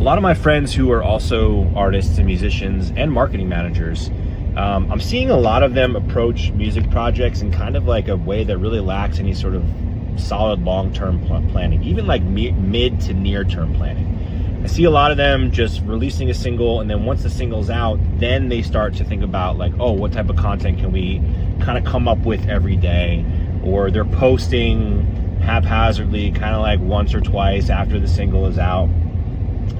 lot of my friends who are also artists and musicians and marketing managers, I'm seeing a lot of them approach music projects in kind of like a way that really lacks any sort of solid long-term planning, even like mid to near-term planning. I see a lot of them just releasing a single, and then once the single's out, then they start to think about like, oh, what type of content can we kind of come up with every day? Or they're posting haphazardly, kind of like once or twice after the single is out.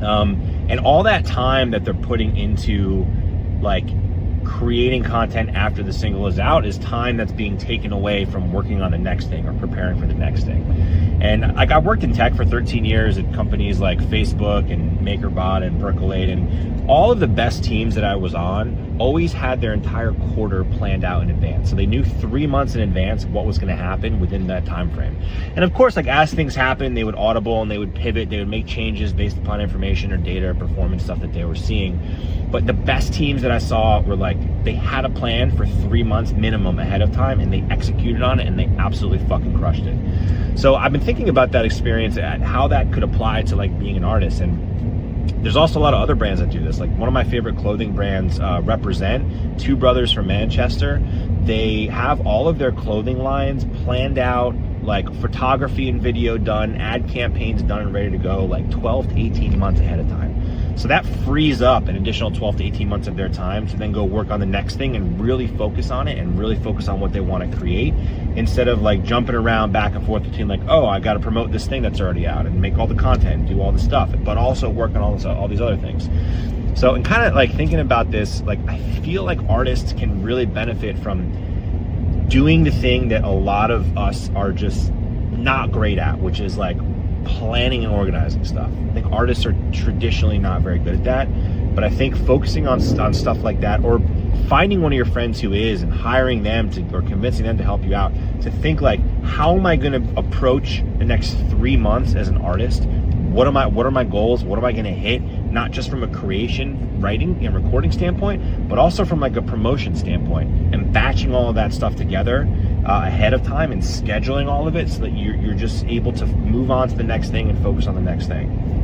And all that time that they're putting into like creating content after the single is out is time that's being taken away from working on the next thing or preparing for the next thing. And like, I worked in tech for 13 years at companies like Facebook and MakerBot and Percolate, and all of the best teams that I was on always had their entire quarter planned out in advance. So they knew 3 months in advance what was going to happen within that time frame. And of course, like as things happen, they would audible and they would pivot, they would make changes based upon information or data or performance stuff that they were seeing. But the best teams that I saw were like, they had a plan for 3 months minimum ahead of time, and they executed on it, and they absolutely fucking crushed it. So I've been thinking about that experience and how that could apply to like being an artist. And there's also a lot of other brands that do this. Like one of my favorite clothing brands, Represent, two brothers from Manchester. They have all of their clothing lines planned out, like photography and video done, ad campaigns done and ready to go, like 12 to 18 months ahead of time. So that frees up an additional 12 to 18 months of their time to then go work on the next thing and really focus on it and really focus on what they want to create, instead of like jumping around back and forth between like, oh, I got to promote this thing that's already out and make all the content and do all the stuff, but also work on all these other things. So, and kind of like thinking about this, like I feel like artists can really benefit from doing the thing that a lot of us are just not great at, which is like planning and organizing stuff. I think artists are traditionally not very good at that, but I think focusing on stuff like that, or finding one of your friends who is and hiring them to, or convincing them to help you out, to think like, how am I going to approach the next 3 months as an artist? What are my goals? What am I going to hit? Not just from a creation, writing, and recording standpoint, but also from like a promotion standpoint, and batching all of that stuff together ahead of time and scheduling all of it so that you're just able to move on to the next thing and focus on the next thing.